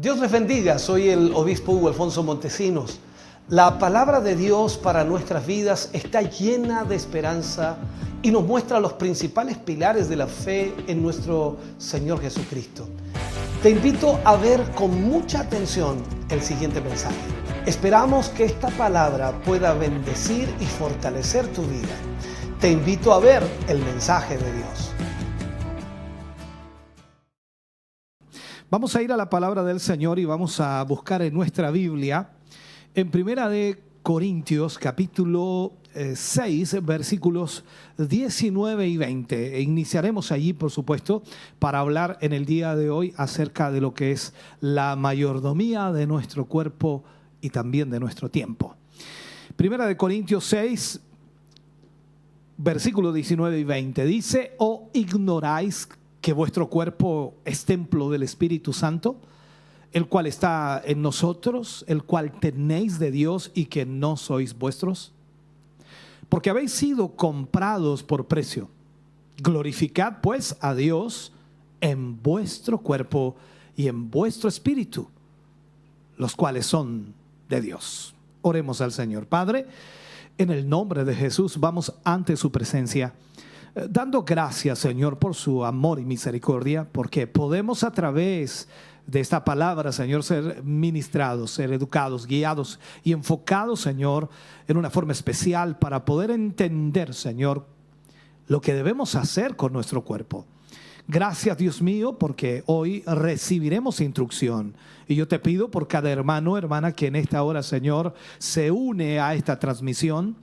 Dios les bendiga, soy el obispo Hugo Alfonso Montesinos. La palabra de Dios para nuestras vidas está llena de esperanza y nos muestra los principales pilares de la fe en nuestro Señor Jesucristo. Te invito a ver con mucha atención el siguiente mensaje. Esperamos que esta palabra pueda bendecir y fortalecer tu vida. Te invito a ver el mensaje de Dios. Vamos a ir a la palabra del Señor y vamos a buscar en nuestra Biblia, en Primera de Corintios, capítulo 6, versículos 19 y 20. E iniciaremos allí, por supuesto, para hablar en el día de hoy acerca de lo que es la mayordomía de nuestro cuerpo y también de nuestro tiempo. Primera de Corintios 6, versículos 19 y 20. Dice: ¿O ignoráis que vuestro cuerpo es templo del Espíritu Santo, el cual está en nosotros, el cual tenéis de Dios y que no sois vuestros? Porque habéis sido comprados por precio. Glorificad pues a Dios en vuestro cuerpo y en vuestro espíritu, los cuales son de Dios. Oremos al Señor. Padre, en el nombre de Jesús vamos ante su presencia, dando gracias, Señor, por su amor y misericordia, porque podemos a través de esta palabra, Señor, ser ministrados, ser educados, guiados y enfocados, Señor, en una forma especial para poder entender, Señor, lo que debemos hacer con nuestro cuerpo. Gracias, Dios mío, porque hoy recibiremos instrucción. Y yo te pido por cada hermano, hermana que en esta hora, Señor, se une a esta transmisión.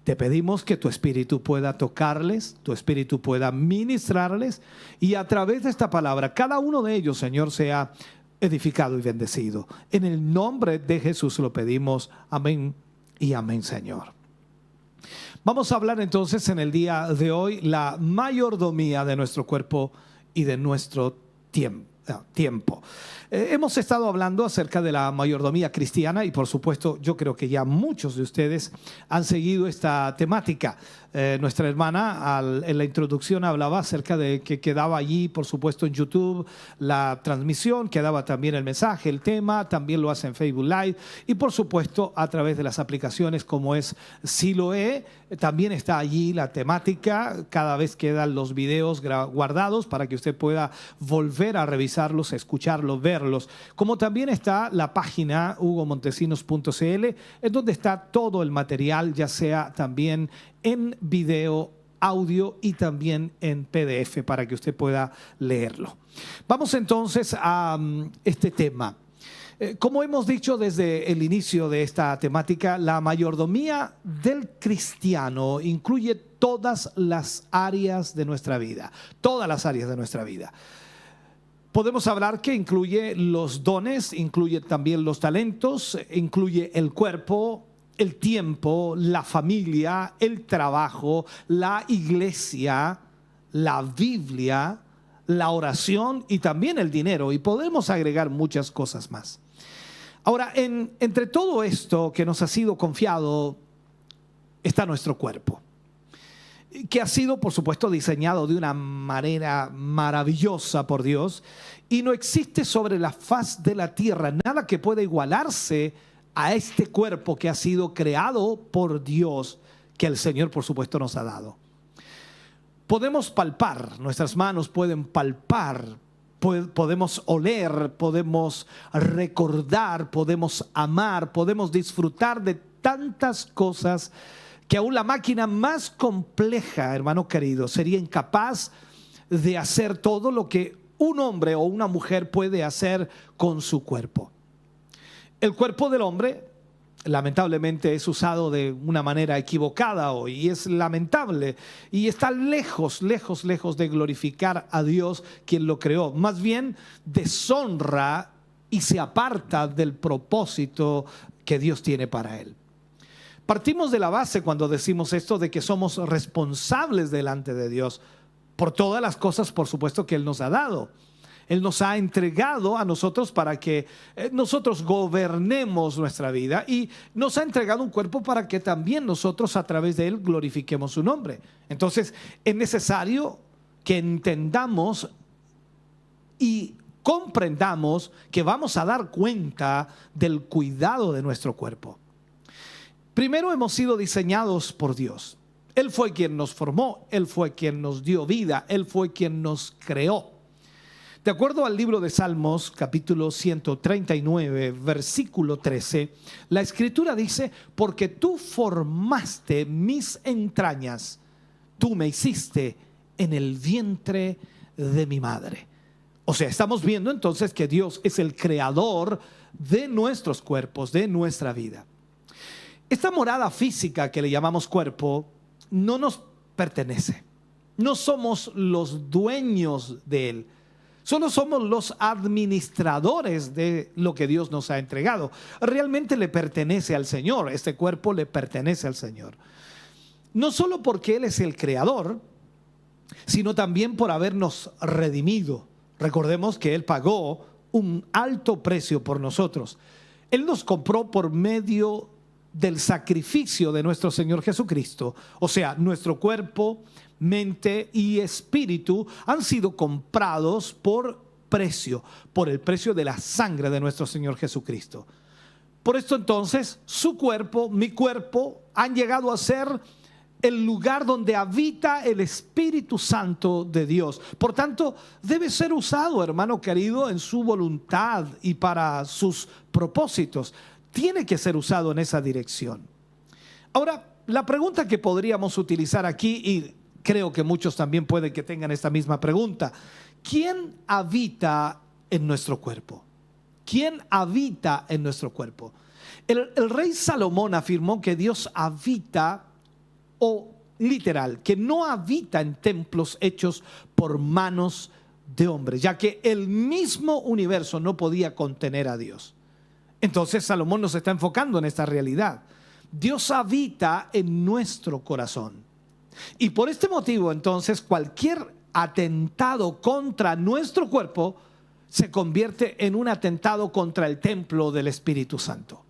Te pedimos que tu Espíritu pueda tocarles, tu Espíritu pueda ministrarles y a través de esta palabra, cada uno de ellos, Señor, sea edificado y bendecido. En el nombre de Jesús lo pedimos. Amén y amén, Señor. Vamos a hablar entonces en el día de hoy la mayordomía de nuestro cuerpo y de nuestro tiempo. Hemos estado hablando acerca de la mayordomía cristiana y por supuesto yo creo que ya muchos de ustedes han seguido esta temática. Nuestra hermana en la introducción hablaba acerca de que quedaba allí, por supuesto, en YouTube la transmisión, quedaba también el mensaje, el tema, también lo hace en Facebook Live y por supuesto a través de las aplicaciones como es Siloé, también está allí la temática. Cada vez quedan los videos guardados para que usted pueda volver a revisarlos, escucharlos, verlos. Como también está la página hugomontesinos.cl, en donde está todo el material, ya sea también en video, audio y también en PDF para que usted pueda leerlo. Vamos entonces a este tema. Como hemos dicho desde el inicio de esta temática, la mayordomía del cristiano incluye todas las áreas de nuestra vida, todas las áreas de nuestra vida. Podemos hablar que incluye los dones, incluye también los talentos, incluye el cuerpo, el tiempo, la familia, el trabajo, la iglesia, la Biblia, la oración y también el dinero. Y podemos agregar muchas cosas más. Ahora, entre todo esto que nos ha sido confiado está nuestro cuerpo, que ha sido, por supuesto, diseñado de una manera maravillosa por Dios y no existe sobre la faz de la tierra nada que pueda igualarse a este cuerpo que ha sido creado por Dios, que el Señor, por supuesto, nos ha dado. Podemos palpar, nuestras manos pueden palpar, podemos oler, podemos recordar, podemos amar, podemos disfrutar de tantas cosas que aún la máquina más compleja, hermano querido, sería incapaz de hacer todo lo que un hombre o una mujer puede hacer con su cuerpo. El cuerpo del hombre, lamentablemente, es usado de una manera equivocada hoy y es lamentable y está lejos de glorificar a Dios quien lo creó. Más bien deshonra y se aparta del propósito que Dios tiene para él. Partimos de la base cuando decimos esto de que somos responsables delante de Dios por todas las cosas, por supuesto, que Él nos ha dado. Él nos ha entregado a nosotros para que nosotros gobernemos nuestra vida y nos ha entregado un cuerpo para que también nosotros a través de él glorifiquemos su nombre. Entonces es necesario que entendamos y comprendamos que vamos a dar cuenta del cuidado de nuestro cuerpo. Primero, hemos sido diseñados por Dios. Él fue quien nos formó, Él fue quien nos dio vida, Él fue quien nos creó. De acuerdo al libro de Salmos, capítulo 139, versículo 13, la Escritura dice: porque tú formaste mis entrañas, tú me hiciste en el vientre de mi madre. O sea, estamos viendo entonces que Dios es el creador de nuestros cuerpos, de nuestra vida. Esta morada física que le llamamos cuerpo no nos pertenece. No somos los dueños de él. Solo somos los administradores de lo que Dios nos ha entregado. Realmente le pertenece al Señor. Este cuerpo le pertenece al Señor. No solo porque Él es el creador, sino también por habernos redimido. Recordemos que Él pagó un alto precio por nosotros. Él nos compró por medio del sacrificio de nuestro Señor Jesucristo. O sea, nuestro cuerpo, mente y espíritu han sido comprados por precio, por el precio de la sangre de nuestro Señor Jesucristo. Por esto entonces, su cuerpo, mi cuerpo, han llegado a ser el lugar donde habita el Espíritu Santo de Dios. Por tanto, debe ser usado, hermano querido, en su voluntad y para sus propósitos. Tiene que ser usado en esa dirección. Ahora, la pregunta que podríamos utilizar aquí, y creo que muchos también pueden que tengan esta misma pregunta: ¿quién habita en nuestro cuerpo? ¿Quién habita en nuestro cuerpo? El rey Salomón afirmó que Dios habita, o literal, que no habita en templos hechos por manos de hombres, ya que el mismo universo no podía contener a Dios. Entonces Salomón nos está enfocando en esta realidad. Dios habita en nuestro corazón. Y por este motivo, entonces, cualquier atentado contra nuestro cuerpo se convierte en un atentado contra el templo del Espíritu Santo.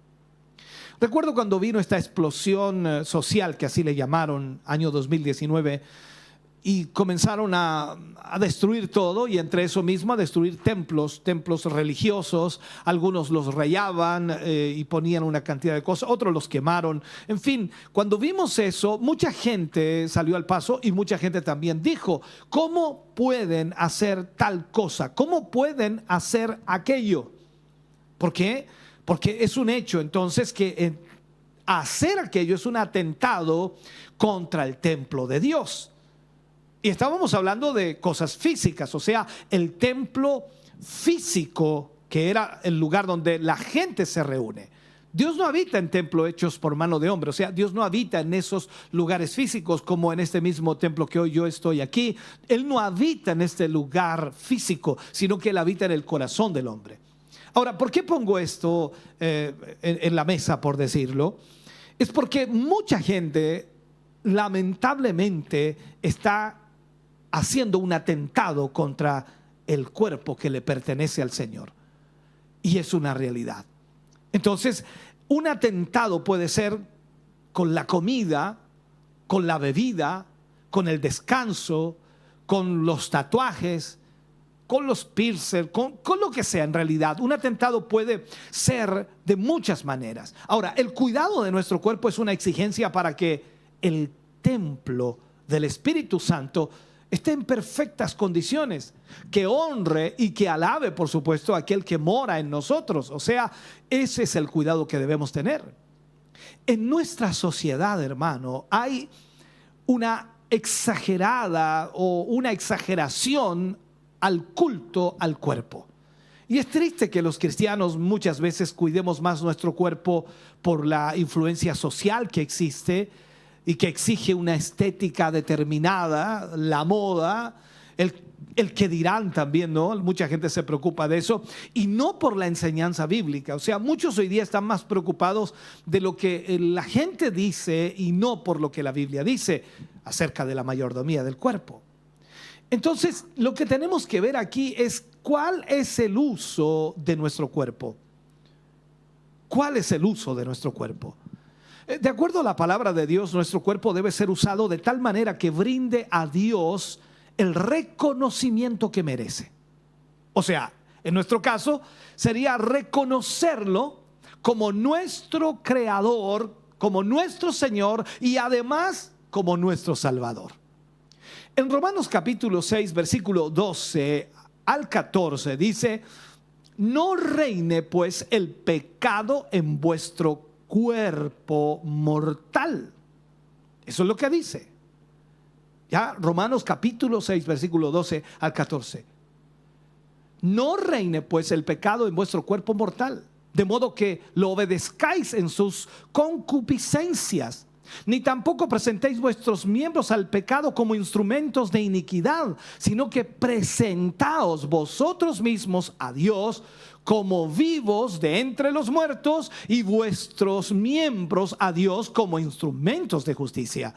Recuerdo cuando vino esta explosión social, que así le llamaron, año 2019, y comenzaron a destruir todo, y entre eso mismo a destruir templos religiosos. Algunos los rayaban y ponían una cantidad de cosas, otros los quemaron. En fin, cuando vimos eso, mucha gente salió al paso y mucha gente también dijo: ¿cómo pueden hacer tal cosa? ¿Cómo pueden hacer aquello? ¿Por qué? Porque es un hecho entonces que hacer aquello es un atentado contra el templo de Dios. Y estábamos hablando de cosas físicas, o sea, el templo físico, que era el lugar donde la gente se reúne. Dios no habita en templos hechos por mano de hombre, o sea, Dios no habita en esos lugares físicos como en este mismo templo que hoy yo estoy aquí. Él no habita en este lugar físico, sino que Él habita en el corazón del hombre. Ahora, ¿por qué pongo esto en la mesa, por decirlo? Es porque mucha gente, lamentablemente, está haciendo un atentado contra el cuerpo que le pertenece al Señor. Y es una realidad. Entonces, un atentado puede ser con la comida, con la bebida, con el descanso, con los tatuajes, con los piercers, con lo que sea. En realidad, un atentado puede ser de muchas maneras. Ahora, el cuidado de nuestro cuerpo es una exigencia para que el templo del Espíritu Santo esté en perfectas condiciones, que honre y que alabe, por supuesto, a aquel que mora en nosotros. O sea, ese es el cuidado que debemos tener. En nuestra sociedad, hermano, hay una exagerada o una exageración al culto al cuerpo. Y es triste que los cristianos muchas veces cuidemos más nuestro cuerpo por la influencia social que existe y que exige una estética determinada, la moda, el que dirán también, ¿no? Mucha gente se preocupa de eso, y no por la enseñanza bíblica. O sea, muchos hoy día están más preocupados de lo que la gente dice y no por lo que la Biblia dice acerca de la mayordomía del cuerpo. Entonces, lo que tenemos que ver aquí es cuál es el uso de nuestro cuerpo. ¿Cuál es el uso de nuestro cuerpo? De acuerdo a la palabra de Dios, nuestro cuerpo debe ser usado de tal manera que brinde a Dios el reconocimiento que merece. O sea, En nuestro caso, sería reconocerlo como nuestro Creador, como nuestro Señor y además como nuestro Salvador. En Romanos capítulo 6, versículo 12 al 14 dice: no reine pues el pecado en vuestro cuerpo mortal. Eso es lo que dice. Ya, Romanos capítulo 6, versículo 12 al 14. No reine pues el pecado en vuestro cuerpo mortal, de modo que lo obedezcáis en sus concupiscencias, ni tampoco presentéis vuestros miembros al pecado como instrumentos de iniquidad, sino que presentaos vosotros mismos a Dios como vivos de entre los muertos y vuestros miembros a Dios como instrumentos de justicia.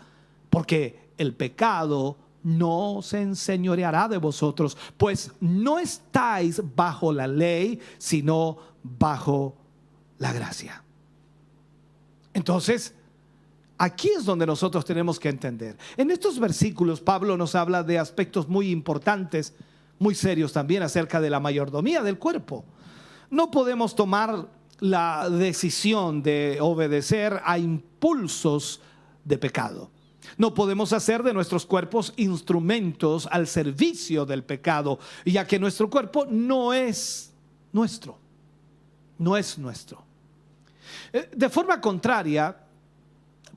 Porque el pecado no se enseñoreará de vosotros, pues no estáis bajo la ley, sino bajo la gracia. Entonces, aquí es donde nosotros tenemos que entender. En estos versículos Pablo nos habla de aspectos muy importantes, muy serios también, acerca de la mayordomía del cuerpo. No podemos tomar la decisión de obedecer a impulsos de pecado. No podemos hacer de nuestros cuerpos instrumentos al servicio del pecado, ya que nuestro cuerpo no es nuestro. No es nuestro. De forma contraria,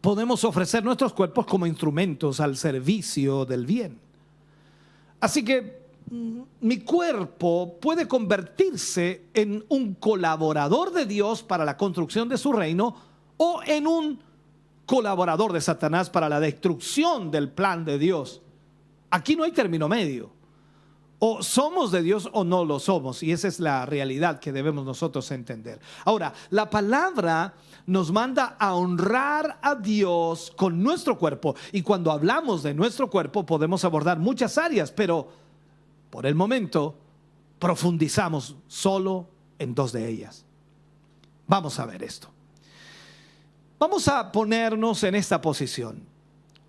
podemos ofrecer nuestros cuerpos como instrumentos al servicio del bien. Así que mi cuerpo puede convertirse en un colaborador de Dios para la construcción de su reino o en un colaborador de Satanás para la destrucción del plan de Dios. Aquí no hay término medio. O somos de Dios o no lo somos. Y esa es la realidad que debemos nosotros entender. Ahora, la palabra nos manda a honrar a Dios con nuestro cuerpo. Y cuando hablamos de nuestro cuerpo podemos abordar muchas áreas, pero por el momento profundizamos solo en dos de ellas. Vamos a ver esto. Vamos a ponernos en esta posición: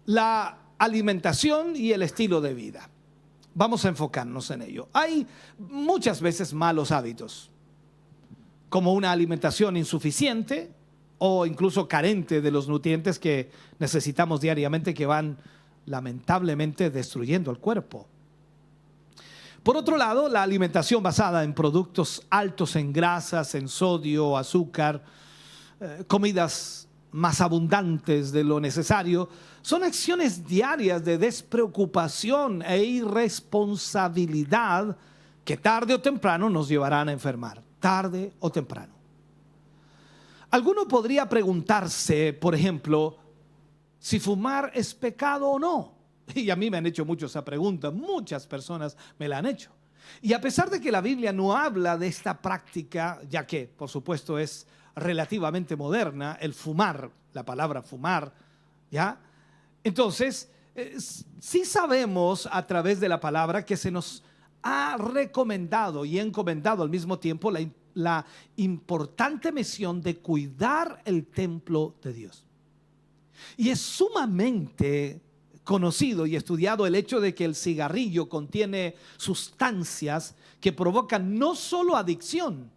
la alimentación y el estilo de vida. Vamos a enfocarnos en ello. Hay muchas veces malos hábitos, como una alimentación insuficiente o incluso carente de los nutrientes que necesitamos diariamente, que van lamentablemente destruyendo el cuerpo. Por otro lado, la alimentación basada en productos altos en grasas, en sodio, azúcar, comidas más abundantes de lo necesario, son acciones diarias de despreocupación e irresponsabilidad que tarde o temprano nos llevarán a enfermar, tarde o temprano. Alguno podría preguntarse, por ejemplo, si fumar es pecado o no. Y a mí me han hecho mucho esa pregunta, muchas personas me la han hecho. Y a pesar de que la Biblia no habla de esta práctica, ya que por supuesto es relativamente moderna, el fumar, la palabra fumar, ¿ya? Entonces, sí sabemos a través de la palabra que se nos ha recomendado y encomendado al mismo tiempo la importante misión de cuidar el templo de Dios. Y es sumamente conocido y estudiado el hecho de que el cigarrillo contiene sustancias que provocan no solo adicción,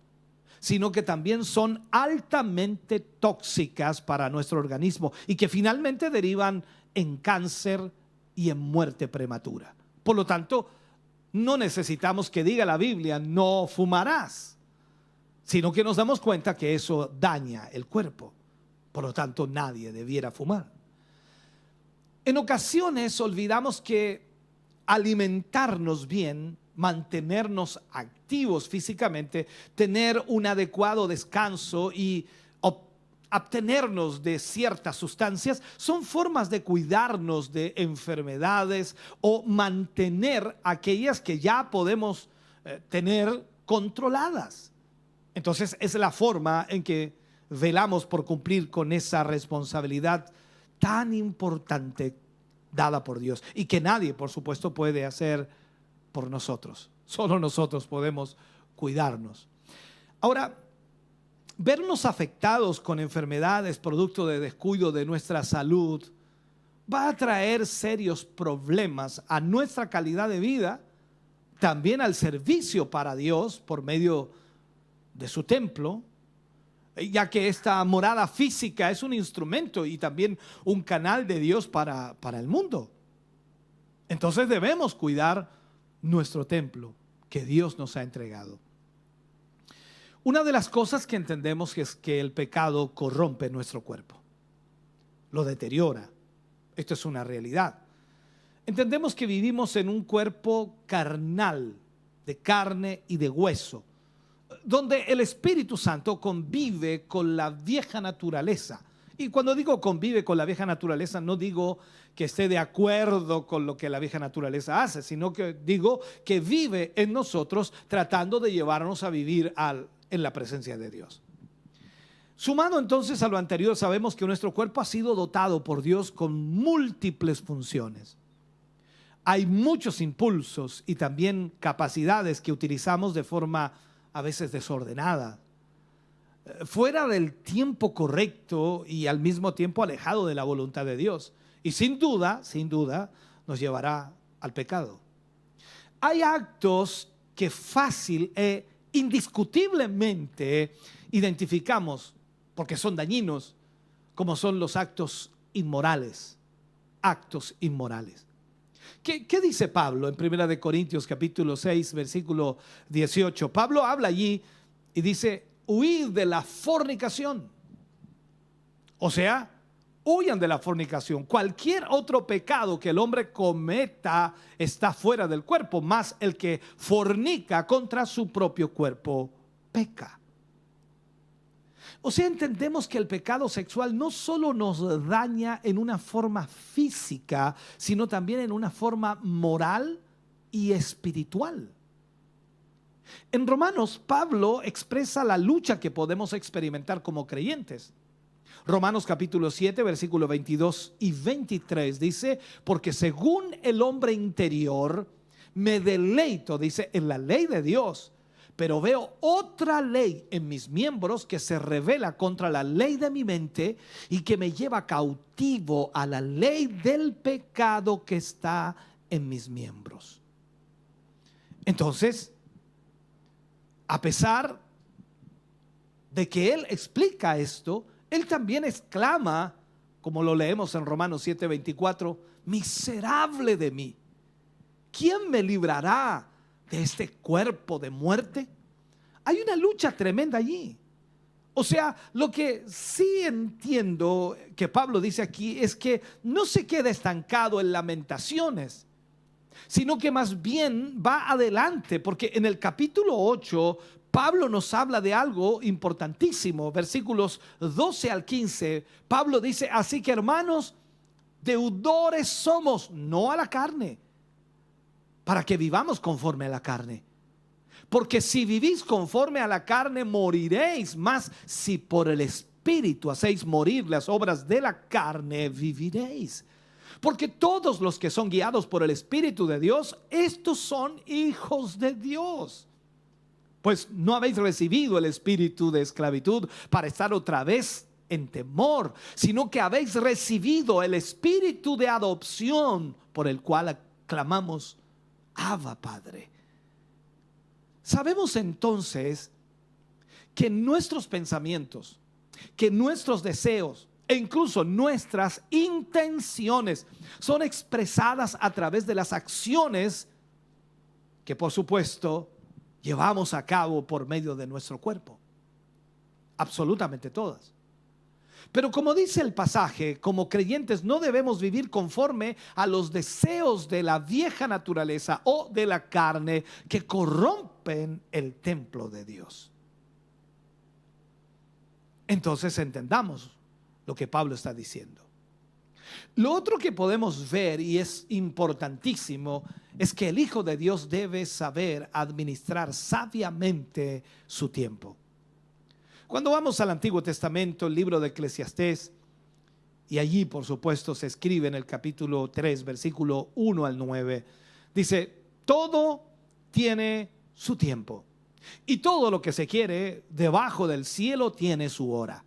sino que también son altamente tóxicas para nuestro organismo y que finalmente derivan en cáncer y en muerte prematura. Por lo tanto, no necesitamos que diga la Biblia no fumarás, sino que nos damos cuenta que eso daña el cuerpo. Por lo tanto, nadie debiera fumar. En ocasiones olvidamos que alimentarnos bien, mantenernos activos físicamente, tener un adecuado descanso y abstenernos de ciertas sustancias son formas de cuidarnos de enfermedades o mantener aquellas que ya podemos tener controladas. Entonces es la forma en que velamos por cumplir con esa responsabilidad tan importante dada por Dios y que nadie, por supuesto, puede hacer por nosotros. Solo nosotros podemos cuidarnos. Ahora, vernos afectados con enfermedades producto de descuido de nuestra salud va a traer serios problemas a nuestra calidad de vida, también al servicio para Dios por medio de su templo, ya que esta morada física es un instrumento y también un canal de Dios para el mundo. Entonces debemos cuidar nuestro templo que Dios nos ha entregado. Una de las cosas que entendemos es que el pecado corrompe nuestro cuerpo, lo deteriora. Esto es una realidad. Entendemos que vivimos en un cuerpo carnal, de carne y de hueso, donde el Espíritu Santo convive con la vieja naturaleza. Y cuando digo convive con la vieja naturaleza, no digo que esté de acuerdo con lo que la vieja naturaleza hace, sino que digo que vive en nosotros tratando de llevarnos a vivir en la presencia de Dios. Sumado entonces a lo anterior, sabemos que nuestro cuerpo ha sido dotado por Dios con múltiples funciones. Hay muchos impulsos y también capacidades que utilizamos de forma a veces desordenada, fuera del tiempo correcto y al mismo tiempo alejado de la voluntad de Dios. Y sin duda, nos llevará al pecado. Hay actos que fácil e indiscutiblemente identificamos porque son dañinos, como son los actos inmorales. Actos inmorales. ¿Qué dice Pablo en 1 Corintios capítulo 6, versículo 18? Pablo habla allí y dice: huid de la fornicación. O sea, huyan de la fornicación. Cualquier otro pecado que el hombre cometa está fuera del cuerpo, más el que fornica contra su propio cuerpo peca. O sea, entendemos que el pecado sexual no solo nos daña en una forma física, sino también en una forma moral y espiritual. En Romanos, Pablo expresa la lucha que podemos experimentar como creyentes. Romanos capítulo 7, versículos 22 y 23 dice: porque según el hombre interior me deleito, dice, en la ley de Dios, pero veo otra ley en mis miembros que se revela contra la ley de mi mente y que me lleva cautivo a la ley del pecado que está en mis miembros. Entonces, a pesar de que él explica esto, él también exclama, como lo leemos en Romanos 7:24, miserable de mí, ¿quién me librará de este cuerpo de muerte? Hay una lucha tremenda allí. O sea, lo que sí entiendo que Pablo dice aquí es que no se queda estancado en lamentaciones, sino que más bien va adelante, porque en el capítulo 8 Pablo nos habla de algo importantísimo. Versículos 12 al 15, Pablo dice: así que, hermanos, deudores somos, no a la carne, para que vivamos conforme a la carne. Porque si vivís conforme a la carne, moriréis. Mas si por el Espíritu hacéis morir las obras de la carne, viviréis. Porque todos los que son guiados por el Espíritu de Dios, estos son hijos de Dios. Pues no habéis recibido el espíritu de esclavitud para estar otra vez en temor, sino que habéis recibido el espíritu de adopción, por el cual clamamos: Abba, Padre. Sabemos entonces que nuestros pensamientos, que nuestros deseos e incluso nuestras intenciones son expresadas a través de las acciones que, por supuesto, llevamos a cabo por medio de nuestro cuerpo. Absolutamente todas. Pero como dice el pasaje, como creyentes no debemos vivir conforme a los deseos de la vieja naturaleza o de la carne que corrompen el templo de Dios. Entonces entendamos lo que Pablo está diciendo. Lo otro que podemos ver, y es importantísimo, es que el Hijo de Dios debe saber administrar sabiamente su tiempo. Cuando vamos al Antiguo Testamento, el libro de Eclesiastés, y allí por supuesto se escribe en el capítulo 3, versículo 1 al 9, dice: todo tiene su tiempo, y todo lo que se quiere debajo del cielo tiene su hora.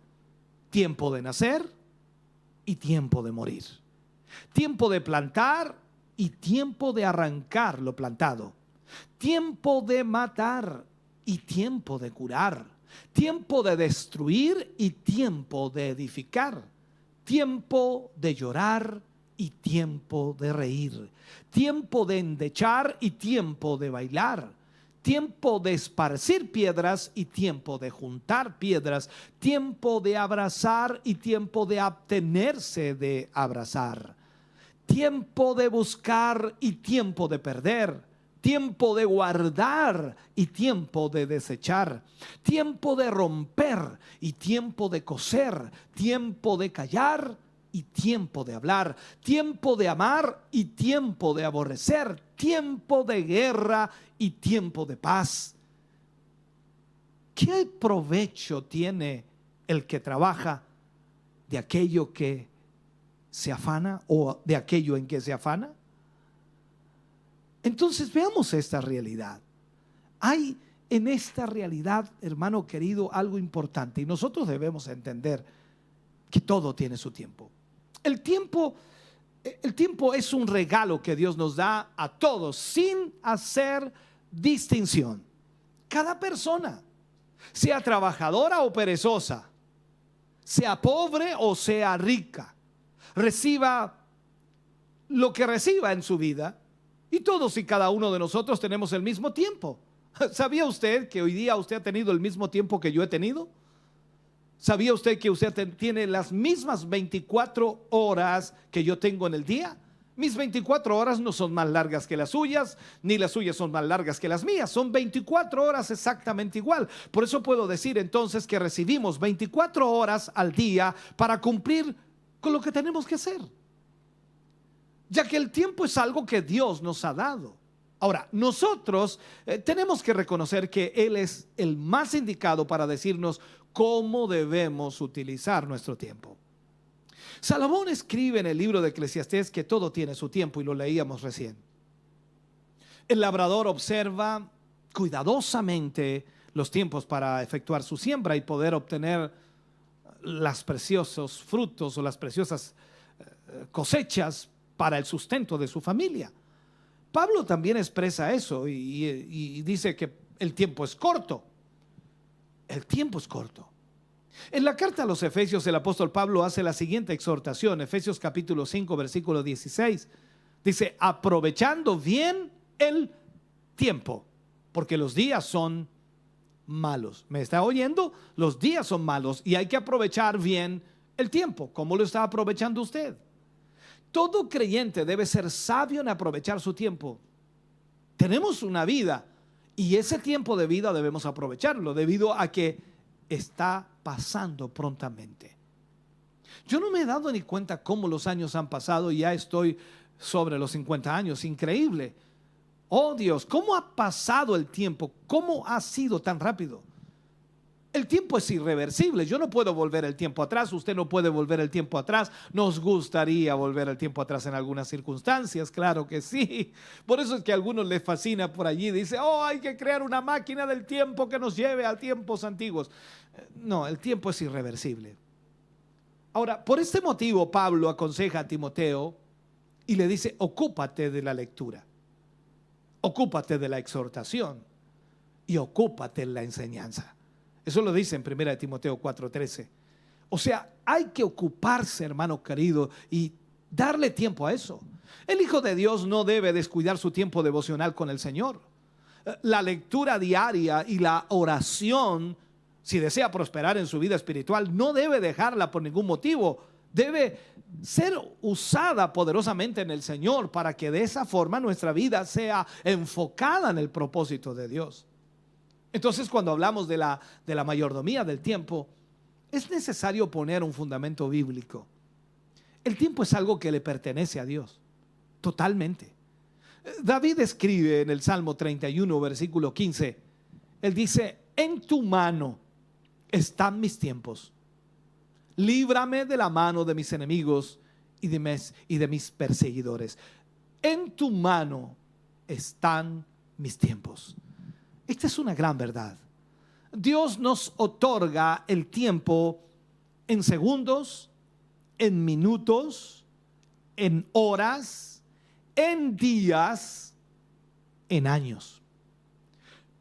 Tiempo de nacer y tiempo de morir. Tiempo de plantar y tiempo de arrancar lo plantado. tiempo de matar y tiempo de curar, tiempo de destruir y tiempo de edificar, tiempo de llorar y tiempo de reír, tiempo de endechar y tiempo de bailar, tiempo de esparcir piedras y tiempo de juntar piedras, tiempo de abrazar y tiempo de abstenerse de abrazar, tiempo de buscar y tiempo de perder, tiempo de guardar y tiempo de desechar, tiempo de romper y tiempo de coser, tiempo de callar y tiempo de hablar, tiempo de amar y tiempo de aborrecer, tiempo de guerra y tiempo de paz. ¿Qué provecho tiene el que trabaja de aquello que se afana o de aquello en que se afana? Entonces veamos esta realidad. Hay en esta realidad, hermano querido, algo importante y nosotros debemos entender que todo tiene su tiempo. El tiempo es un regalo que Dios nos da a todos sin hacer distinción. Cada persona, sea trabajadora o perezosa, sea pobre o sea rica, reciba lo que reciba en su vida, y todos y cada uno de nosotros tenemos el mismo tiempo. ¿Sabía usted que hoy día usted ha tenido el mismo tiempo que yo he tenido? ¿Sabía usted que usted tiene las mismas 24 horas que yo tengo en el día? Mis 24 horas no son más largas que las suyas, ni las suyas son más largas que las mías. Son 24 horas exactamente igual. Por eso puedo decir entonces que recibimos 24 horas al día para cumplir con lo que tenemos que hacer, ya que el tiempo es algo que Dios nos ha dado. Ahora, nosotros tenemos que reconocer que Él es el más indicado para decirnos cómo debemos utilizar nuestro tiempo. Salomón escribe en el libro de Eclesiastés que todo tiene su tiempo y lo leíamos recién. El labrador observa cuidadosamente los tiempos para efectuar su siembra y poder obtener los preciosos frutos o las preciosas cosechas para el sustento de su familia. Pablo también expresa eso y dice que el tiempo es corto. El tiempo es corto. En la carta a los Efesios, el apóstol Pablo hace la siguiente exhortación. Efesios capítulo 5, versículo 16. Dice, aprovechando bien el tiempo, porque los días son malos. ¿Me está oyendo? Los días son malos y hay que aprovechar bien el tiempo. ¿Cómo lo está aprovechando usted? Todo creyente debe ser sabio en aprovechar su tiempo. Tenemos una vida y ese tiempo de vida debemos aprovecharlo debido a que está pasando prontamente. Yo no me he dado ni cuenta cómo los años han pasado y ya estoy sobre los 50 años. Increíble. Oh Dios, ¿cómo ha pasado el tiempo? ¿Cómo ha sido tan rápido? El tiempo es irreversible. Yo no puedo volver el tiempo atrás. Usted no puede volver el tiempo atrás. Nos gustaría volver el tiempo atrás en algunas circunstancias, claro que sí. Por eso es que a algunos les fascina por allí. Dice, oh, hay que crear una máquina del tiempo que nos lleve a tiempos antiguos. No, el tiempo es irreversible. Ahora, por este motivo, Pablo aconseja a Timoteo y le dice, ocúpate de la lectura, ocúpate de la exhortación y ocúpate de la enseñanza. Eso lo dice en 1 Timoteo 4:13. O sea, hay que ocuparse, hermano querido, y darle tiempo a eso. El Hijo de Dios no debe descuidar su tiempo devocional con el Señor. La lectura diaria y la oración, si desea prosperar en su vida espiritual, no debe dejarla por ningún motivo. Debe ser usada poderosamente en el Señor para que de esa forma nuestra vida sea enfocada en el propósito de Dios. Entonces, cuando hablamos de la mayordomía del tiempo, es necesario poner un fundamento bíblico. El tiempo es algo que le pertenece a Dios, totalmente. David escribe en el Salmo 31, versículo 15, él dice, en tu mano están mis tiempos. Líbrame de la mano de mis enemigos y de mis perseguidores. En tu mano están mis tiempos. Esta es una gran verdad. Dios nos otorga el tiempo en segundos, en minutos, en horas, en días en años.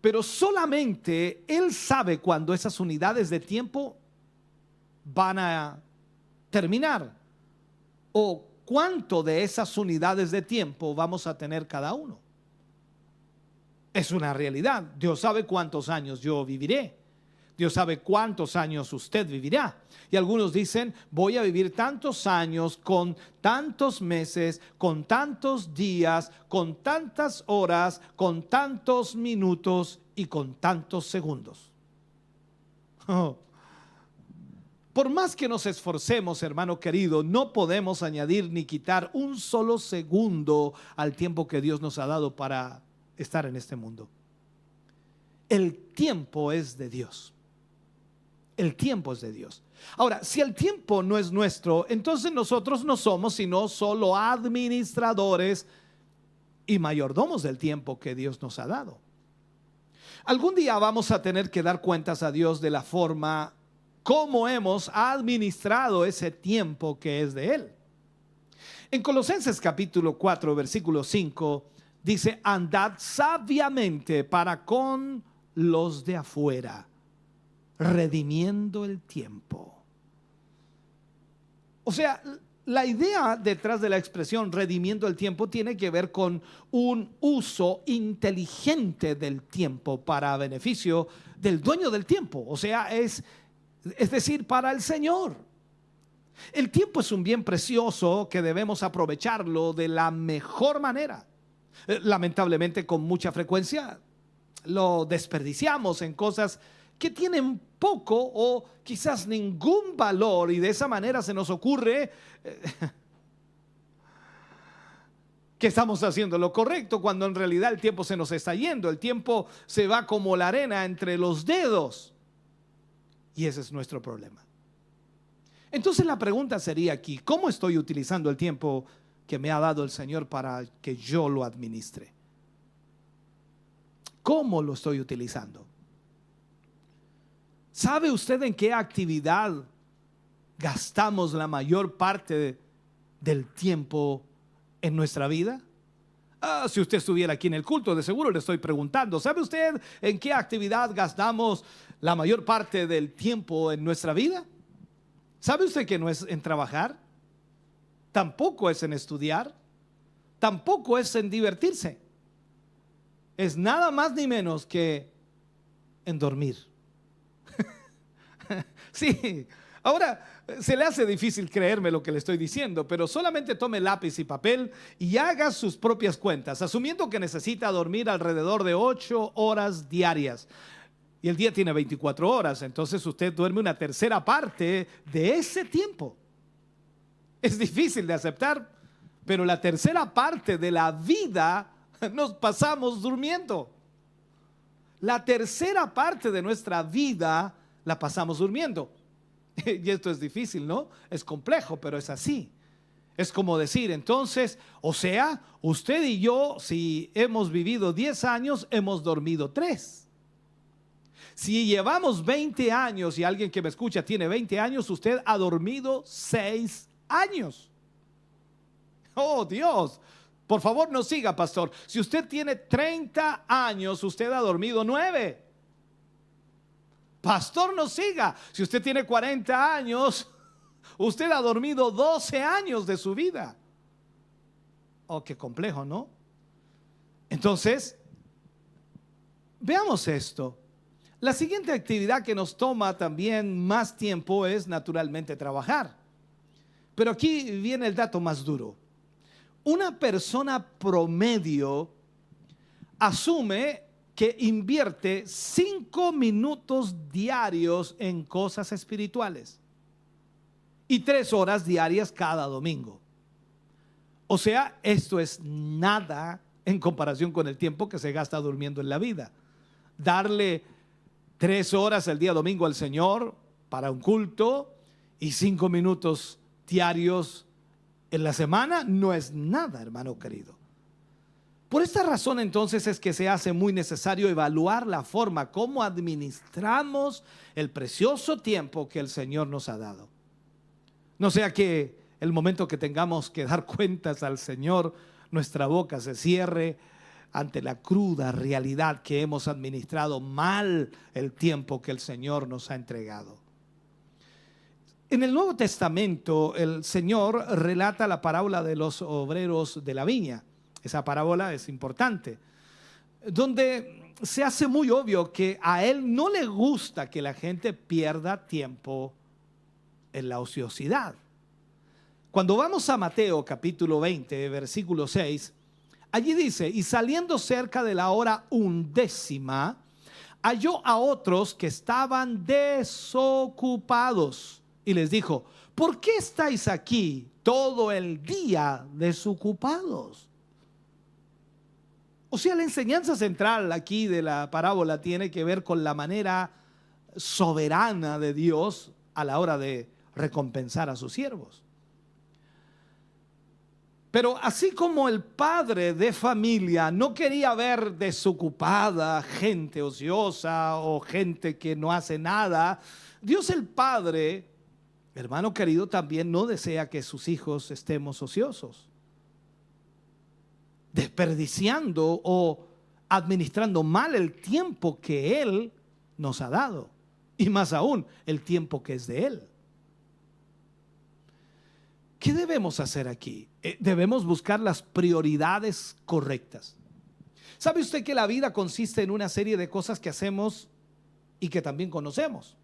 Pero solamente Él sabe cuándo esas unidades de tiempo van a terminar o cuánto de esas unidades de tiempo vamos a tener cada uno. Es una realidad. Dios sabe cuántos años yo viviré. Dios sabe cuántos años usted vivirá. Y algunos dicen, voy a vivir tantos años con tantos meses, con tantos días, con tantas horas, con tantos minutos y con tantos segundos. Oh. Por más que nos esforcemos, hermano querido, no podemos añadir ni quitar un solo segundo al tiempo que Dios nos ha dado para estar en este mundo. El tiempo es de Dios. El tiempo es de Dios. Ahora, si el tiempo no es nuestro, entonces nosotros no somos sino solo administradores y mayordomos del tiempo que Dios nos ha dado. Algún día vamos a tener que dar cuentas a Dios de la forma como hemos administrado ese tiempo que es de Él. En Colosenses capítulo 4, versículo 5, dice, andad sabiamente para con los de afuera, redimiendo el tiempo. O sea, la idea detrás de la expresión redimiendo el tiempo tiene que ver con un uso inteligente del tiempo para beneficio del dueño del tiempo. O sea, es decir, para el Señor. El tiempo es un bien precioso que debemos aprovecharlo de la mejor manera. Lamentablemente, con mucha frecuencia lo desperdiciamos en cosas que tienen poco o quizás ningún valor, y de esa manera se nos ocurre que estamos haciendo lo correcto cuando en realidad el tiempo se nos está yendo. El tiempo se va como la arena entre los dedos y ese es nuestro problema. Entonces la pregunta sería aquí, ¿cómo estoy utilizando el tiempo que me ha dado el Señor para que yo lo administre? ¿Cómo lo estoy utilizando? ¿Sabe usted en qué actividad gastamos la mayor parte del tiempo en nuestra vida? Si usted estuviera aquí en el culto, de seguro le estoy preguntando, ¿sabe usted en qué actividad gastamos la mayor parte del tiempo en nuestra vida? ¿Sabe usted que no es en trabajar? Tampoco es en estudiar, tampoco es en divertirse. Es nada más ni menos que en dormir. Sí, ahora se le hace difícil creerme lo que le estoy diciendo, pero solamente tome lápiz y papel y haga sus propias cuentas, asumiendo que necesita dormir alrededor de 8 horas diarias. Y el día tiene 24 horas, entonces usted duerme una tercera parte de ese tiempo. Es difícil de aceptar, pero la tercera parte de la vida nos pasamos durmiendo. La tercera parte de nuestra vida la pasamos durmiendo. Y esto es difícil, ¿no? Es complejo, pero es así. Es como decir, entonces, o sea, usted y yo, si hemos vivido 10 años, hemos dormido 3. Si llevamos 20 años y alguien que me escucha tiene 20 años, usted ha dormido 6 años. Oh, Dios. Por favor, no siga, pastor. Si usted tiene 30 años, usted ha dormido 9. Pastor, no siga. Si usted tiene 40 años, usted ha dormido 12 años de su vida. Oh, qué complejo, ¿no? Entonces, veamos esto. La siguiente actividad que nos toma también más tiempo es naturalmente trabajar. Pero aquí viene el dato más duro. Una persona promedio asume que invierte 5 minutos diarios en cosas espirituales y 3 horas diarias cada domingo. O sea, esto es nada en comparación con el tiempo que se gasta durmiendo en la vida. Darle 3 horas el día domingo al Señor para un culto y 5 minutos diarios en la semana no es nada, hermano querido. Por esta razón entonces es que se hace muy necesario evaluar la forma como administramos el precioso tiempo que el Señor nos ha dado. No sea que el momento que tengamos que dar cuentas al Señor, nuestra boca se cierre ante la cruda realidad que hemos administrado mal el tiempo que el Señor nos ha entregado. En el Nuevo Testamento el Señor relata la parábola de los obreros de la viña. Esa parábola es importante, donde se hace muy obvio que a Él no le gusta que la gente pierda tiempo en la ociosidad. Cuando vamos a Mateo capítulo 20, versículo 6, allí dice: y saliendo cerca de la hora 11, halló a otros que estaban desocupados y les dijo: ¿por qué estáis aquí todo el día desocupados? O sea, la enseñanza central aquí de la parábola tiene que ver con la manera soberana de Dios a la hora de recompensar a sus siervos. Pero así como el padre de familia no quería ver desocupada gente ociosa o gente que no hace nada, Dios el Padre, hermano querido, también no desea que sus hijos estemos ociosos, desperdiciando o administrando mal el tiempo que Él nos ha dado, y más aún el tiempo que es de Él. ¿Qué debemos hacer aquí? Debemos buscar las prioridades correctas. ¿Sabe usted que la vida consiste en una serie de cosas que hacemos y que también conocemos?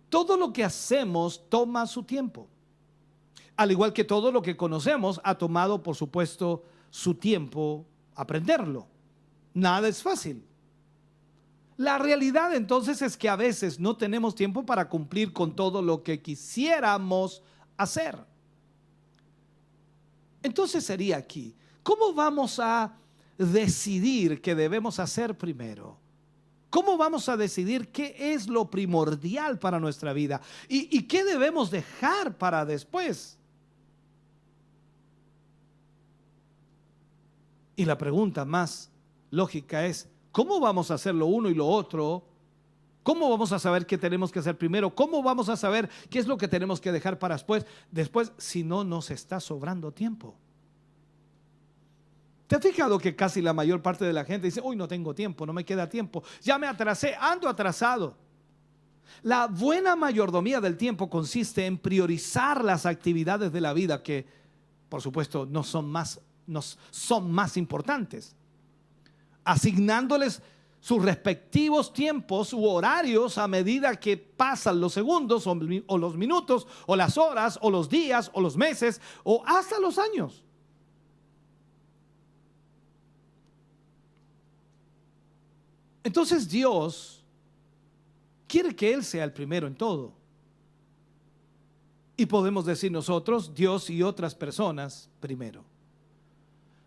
Todo lo que hacemos toma su tiempo, al igual que todo lo que conocemos ha tomado, por supuesto, su tiempo aprenderlo. Nada es fácil. La realidad entonces es que a veces no tenemos tiempo para cumplir con todo lo que quisiéramos hacer. Entonces sería aquí: ¿cómo vamos a decidir qué debemos hacer primero? ¿Cómo vamos a decidir qué es lo primordial para nuestra vida y qué debemos dejar para después? Y la pregunta más lógica es: ¿cómo vamos a hacer lo uno y lo otro? ¿Cómo vamos a saber qué tenemos que hacer primero? ¿Cómo vamos a saber qué es lo que tenemos que dejar para después, si no nos está sobrando tiempo? ¿Te has fijado que casi la mayor parte de la gente dice: hoy no tengo tiempo, no me queda tiempo, ya me atrasé, ando atrasado? La buena mayordomía del tiempo consiste en priorizar las actividades de la vida que, por supuesto, no son más importantes, asignándoles sus respectivos tiempos u horarios a medida que pasan los segundos o los minutos o las horas o los días o los meses o hasta los años. Entonces Dios quiere que Él sea el primero en todo. Y podemos decir nosotros, Dios y otras personas primero.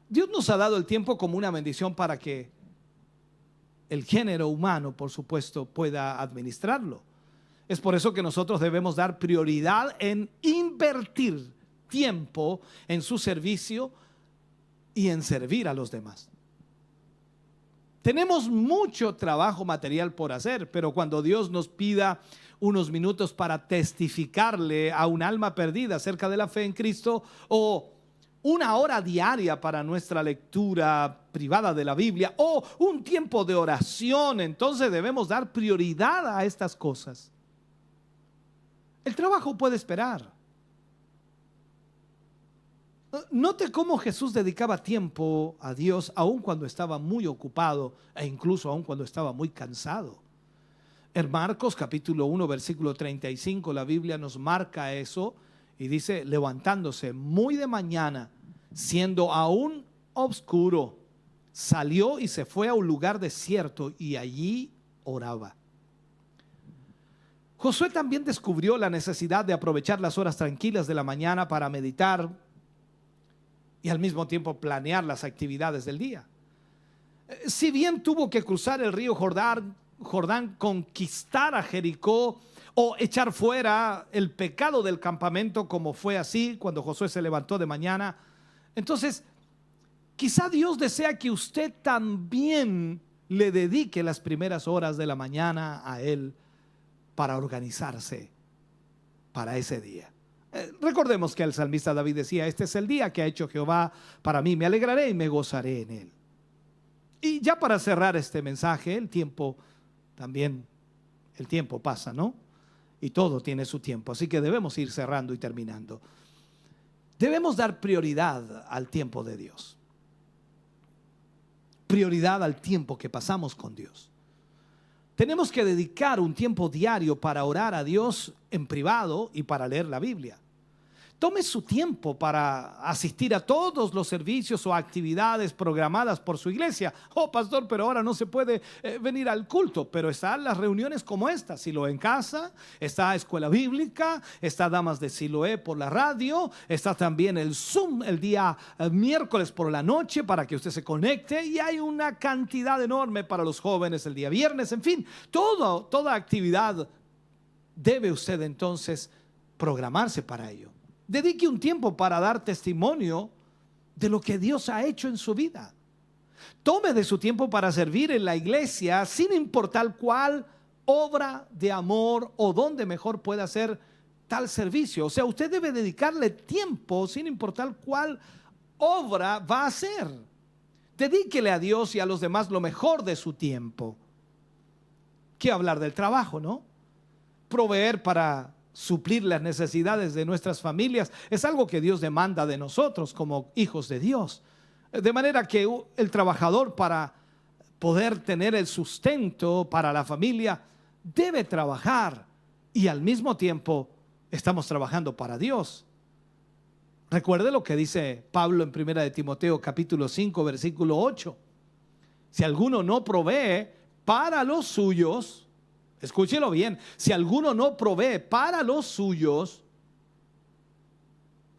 Dios nos ha dado el tiempo como una bendición para que el género humano, por supuesto, pueda administrarlo. Es por eso que nosotros debemos dar prioridad en invertir tiempo en su servicio y en servir a los demás. Tenemos mucho trabajo material por hacer, pero cuando Dios nos pida unos minutos para testificarle a un alma perdida acerca de la fe en Cristo, o una hora diaria para nuestra lectura privada de la Biblia, o un tiempo de oración, entonces debemos dar prioridad a estas cosas. El trabajo puede esperar. Note cómo Jesús dedicaba tiempo a Dios aun cuando estaba muy ocupado e incluso aun cuando estaba muy cansado. En Marcos capítulo 1 versículo 35 la Biblia nos marca eso y dice: levantándose muy de mañana, siendo aún oscuro, salió y se fue a un lugar desierto y allí oraba. Josué también descubrió la necesidad de aprovechar las horas tranquilas de la mañana para meditar y al mismo tiempo planear las actividades del día. Si bien tuvo que cruzar el río Jordán, conquistar a Jericó o echar fuera el pecado del campamento, como fue así cuando Josué se levantó de mañana, entonces quizá Dios desea que usted también le dedique las primeras horas de la mañana a Él para organizarse para ese día. Recordemos que el salmista David decía: este es el día que ha hecho Jehová para mí, me alegraré y me gozaré en él. Y ya para cerrar este mensaje, el tiempo pasa, ¿no? Y todo tiene su tiempo, así que debemos ir cerrando y terminando. Debemos dar prioridad al tiempo de Dios. Prioridad al tiempo que pasamos con Dios. Tenemos que dedicar un tiempo diario para orar a Dios en privado y para leer la Biblia. Tome su tiempo para asistir a todos los servicios o actividades programadas por su iglesia. Oh, pastor, pero ahora no se puede venir al culto. Pero están las reuniones como esta: Siloé en casa, está Escuela Bíblica, está Damas de Siloé por la radio, está también el Zoom el día miércoles por la noche para que usted se conecte, y hay una cantidad enorme para los jóvenes el día viernes. En fin, toda actividad debe usted entonces programarse para ello. Dedique un tiempo para dar testimonio de lo que Dios ha hecho en su vida. Tome de su tiempo para servir en la iglesia, sin importar cuál obra de amor o dónde mejor pueda hacer tal servicio. O sea, usted debe dedicarle tiempo sin importar cuál obra va a hacer. Dedíquele a Dios y a los demás lo mejor de su tiempo. ¿Qué hablar del trabajo, no? Proveer para suplir las necesidades de nuestras familias es algo que Dios demanda de nosotros como hijos de Dios. De manera que el trabajador, para poder tener el sustento para la familia, debe trabajar, y al mismo tiempo estamos trabajando para Dios. Recuerde lo que dice Pablo en 1 de Timoteo capítulo 5 versículo 8. Si alguno no provee para los suyos, escúchelo bien, si alguno no provee para los suyos,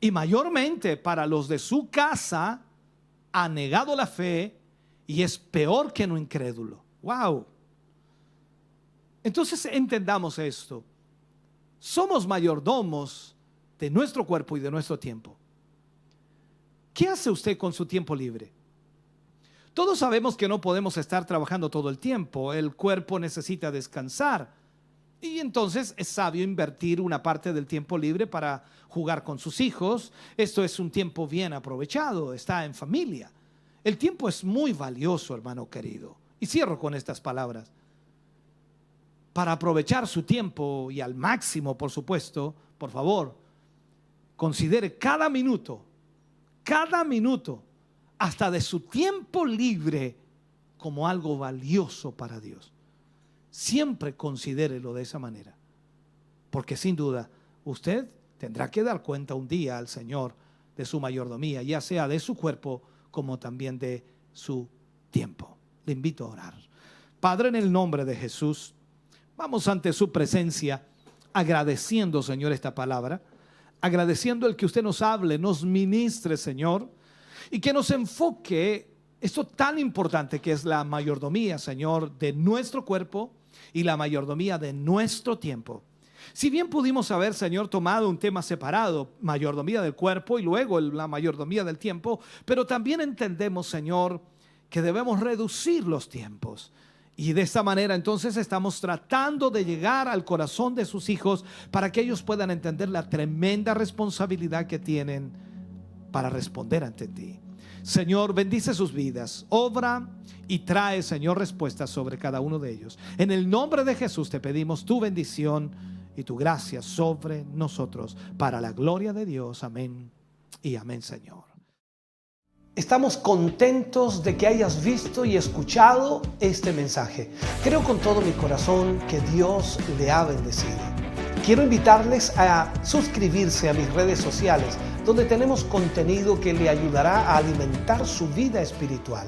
y mayormente para los de su casa, ha negado la fe y es peor que un incrédulo. Wow. Entonces entendamos esto. Somos mayordomos de nuestro cuerpo y de nuestro tiempo. ¿Qué hace usted con su tiempo libre? Todos sabemos que no podemos estar trabajando todo el tiempo. El cuerpo necesita descansar. Y entonces es sabio invertir una parte del tiempo libre para jugar con sus hijos. Esto es un tiempo bien aprovechado, está en familia. El tiempo es muy valioso, hermano querido. Y cierro con estas palabras. Para aprovechar su tiempo y al máximo, por supuesto, por favor, considere cada minuto, hasta de su tiempo libre, como algo valioso para Dios. Siempre considérelo de esa manera, porque sin duda usted tendrá que dar cuenta un día al Señor de su mayordomía, ya sea de su cuerpo como también de su tiempo. Le invito a orar. Padre, en el nombre de Jesús, vamos ante su presencia agradeciendo, Señor, esta palabra, agradeciendo el que usted nos hable, nos ministre, Señor, y que nos enfoque esto tan importante que es la mayordomía, Señor, de nuestro cuerpo y la mayordomía de nuestro tiempo. Si bien pudimos haber, Señor, tomado un tema separado, mayordomía del cuerpo y luego la mayordomía del tiempo, pero también entendemos, Señor, que debemos reducir los tiempos. Y de esta manera entonces estamos tratando de llegar al corazón de sus hijos para que ellos puedan entender la tremenda responsabilidad que tienen para responder ante ti. Señor, bendice sus vidas, obra y trae, Señor, respuestas sobre cada uno de ellos. En el nombre de Jesús te pedimos tu bendición y tu gracia sobre nosotros, para la gloria de Dios. Amén y amén, Señor. Estamos contentos de que hayas visto y escuchado este mensaje. Creo con todo mi corazón que Dios le ha bendecido. Quiero invitarles a suscribirse a mis redes sociales, donde tenemos contenido que le ayudará a alimentar su vida espiritual.